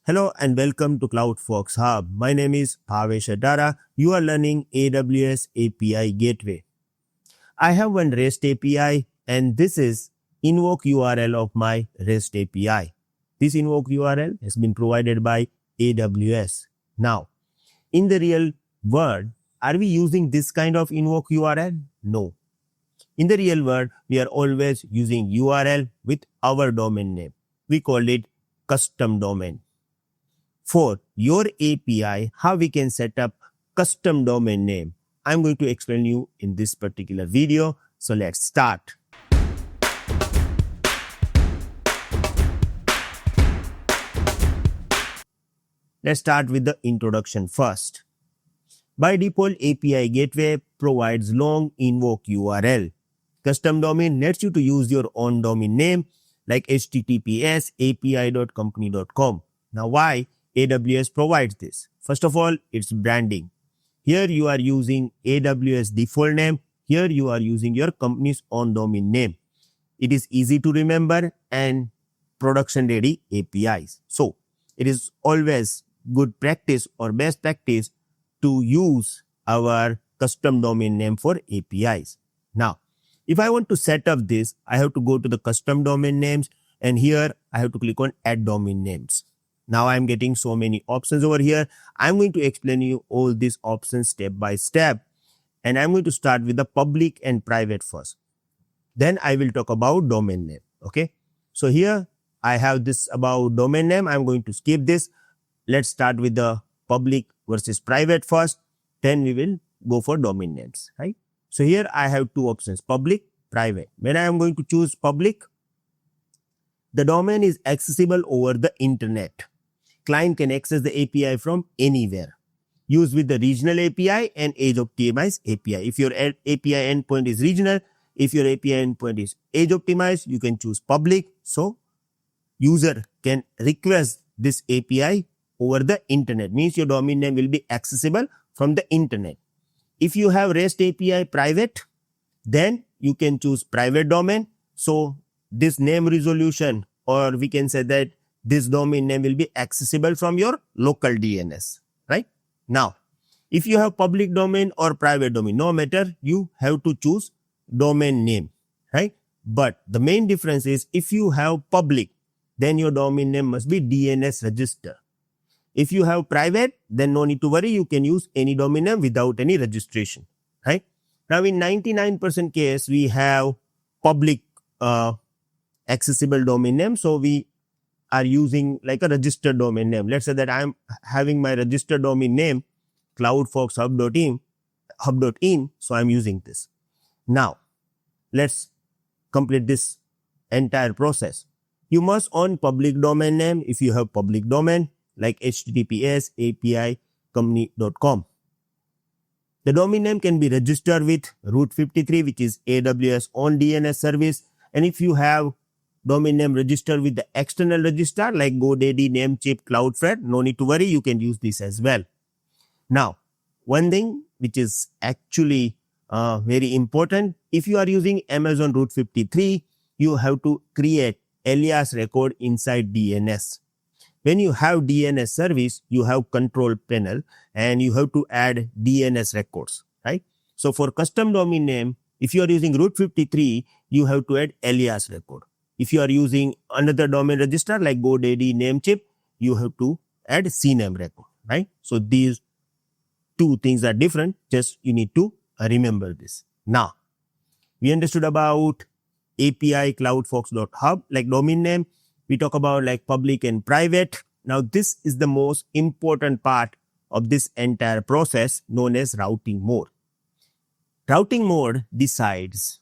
Hello and welcome to CloudFox Hub. My name is Bhavesh Adara. You are learning AWS API Gateway. I have one REST API and this is invoke URL of my REST API. This invoke URL has been provided by AWS. Now, in the real world, are we using this kind of invoke URL? No. In the real world, we are always using URL with our domain name. We call it custom domain. For your API, how we can set up custom domain name, I'm going to explain you in this particular video. So let's start. Let's start with the introduction first. By default, API Gateway provides long invoke URL. Custom domain lets you to use your own domain name like https api.company.com. Now why AWS provides this? First of all, it's branding. Here you are using AWS default name. Here you are using your company's own domain name. It is easy to remember and production ready APIs. So it is always good practice or best practice to use our custom domain name for APIs. Now, if I want to set up this, I have to go to the custom domain names and here I have to click on add domain names. Now I'm getting so many options over here. I'm going to explain you all these options step by step. And I'm going to start with the public and private first. Then I will talk about domain name. Okay. So here I have this about domain name. I'm going to skip this. Let's start with the public versus private first. Then we will go for domain names. Right. So here I have two options, public, private. When I am going to choose public, the domain is accessible over the internet. Client can access the API from anywhere. Use with the regional API and age optimized API. If your API endpoint is regional, if your API endpoint is age optimized, you can choose public. So user can request this API over the internet. Means your domain name will be accessible from the internet. If you have REST API private, then you can choose private domain. So this name resolution, or we can say that this domain name will be accessible from your local DNS, right? Now, if you have public domain or private domain, no matter, you have to choose domain name, right? But the main difference is if you have public, then your domain name must be DNS register. If you have private, then no need to worry. You can use any domain name without any registration, right? Now, in 99% case, we have public accessible domain name. So we are using like a registered domain name. Let's say that I'm having my registered domain name, cloudfoxhub.in. So I'm using this. Now, let's complete this entire process. You must own public domain name if you have public domain like https api.company.com. The domain name can be registered with Route 53, which is AWS own DNS service. And if you have domain name registered with the external registrar like GoDaddy, Namecheap, Cloudflare, no need to worry, you can use this as well. Now, one thing which is actually very important, if you are using Amazon Route 53, you have to create alias record inside DNS. When you have DNS service, you have control panel and you have to add DNS records, right? So for custom domain name, if you are using Route 53, you have to add alias record. If you are using another domain registrar like GoDaddy, Namecheap, you have to add CNAME record, right? So these two things are different. Just you need to remember this. Now, we understood about API cloudfox.hub, like domain name. We talk about like public and private. Now, this is the most important part of this entire process known as routing mode. Routing mode decides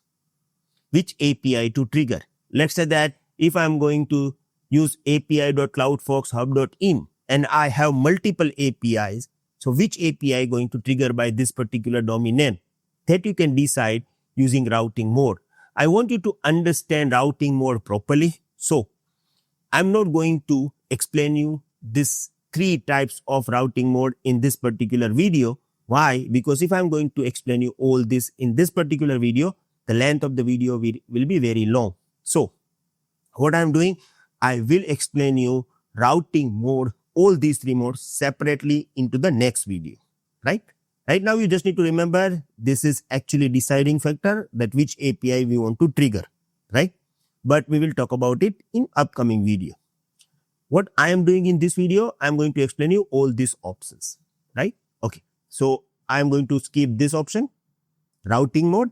which API to trigger. Let's say that if I'm going to use api.cloudfoxhub.in and I have multiple APIs, so which API going to trigger by this particular domain name? That you can decide using routing mode. I want you to understand routing mode properly. So I'm not going to explain you this three types of routing mode in this particular video. Why? Because if I'm going to explain you all this in this particular video, the length of the video will be very long. So what I'm doing, I will explain you routing mode all these three modes separately into the next video, right? Right now, you just need to remember this is actually deciding factor that which API we want to trigger, right? But we will talk about it in upcoming video. What I am doing in this video, I am going to explain you all these options, right? Okay, so I am going to skip this option, routing mode.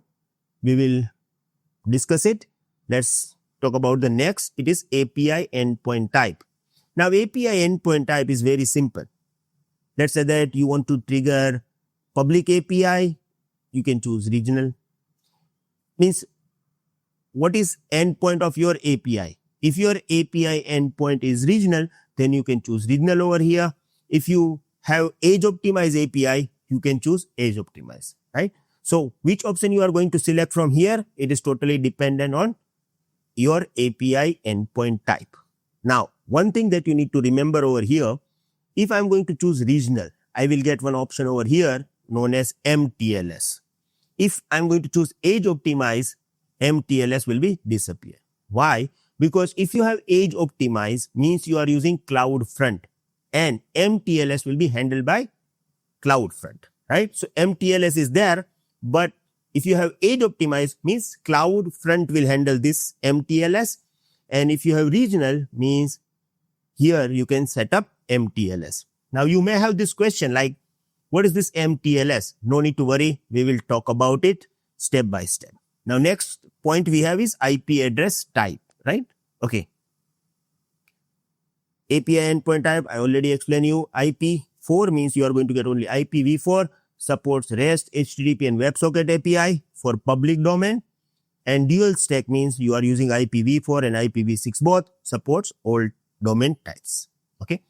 We will discuss it. Let's talk about the next. It is API endpoint type. Now, API endpoint type is very simple. Let's say that you want to trigger public API, you can choose regional. Means what is endpoint of your API? If your API endpoint is regional, then you can choose regional over here. If you have edge optimized API, you can choose edge optimized, right? So which option you are going to select from here, it is totally dependent on your API endpoint type. Now, one thing that you need to remember over here, if I'm going to choose regional, I will get one option over here known as MTLS. If I'm going to choose edge optimize, MTLS will be disappear. Why? Because if you have edge optimize, means you are using CloudFront, and MTLS will be handled by CloudFront, right? So MTLS is there, but if you have edge optimize, means CloudFront will handle this MTLS, and if you have regional, means here you can set up MTLS. Now you may have this question like, what is this MTLS? No need to worry, we will talk about it step by step. Now next point we have is IP address type, right? Okay. API endpoint type, I already explained you. IP4 means you are going to get only IPv4, supports REST, HTTP and WebSocket API for public domain. And dual stack means you are using IPv4 and IPv6 both, supports all domain types. Okay.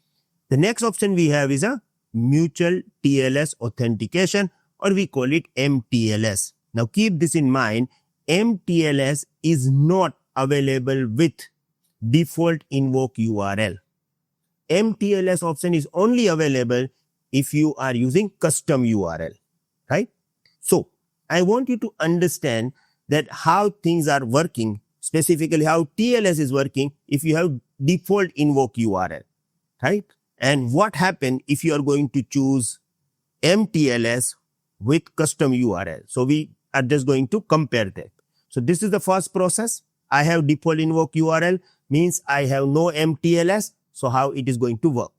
The next option we have is a mutual TLS authentication, or we call it MTLS. Now keep this in mind, MTLS is not available with default invoke URL. MTLS option is only available if you are using custom URL, right? So I want you to understand that how things are working, specifically how TLS is working if you have default invoke URL, right? And what happens if you are going to choose MTLS with custom URL. So we are just going to compare that. So this is the first process. I have default invoke URL, means I have no MTLS. So how it is going to work?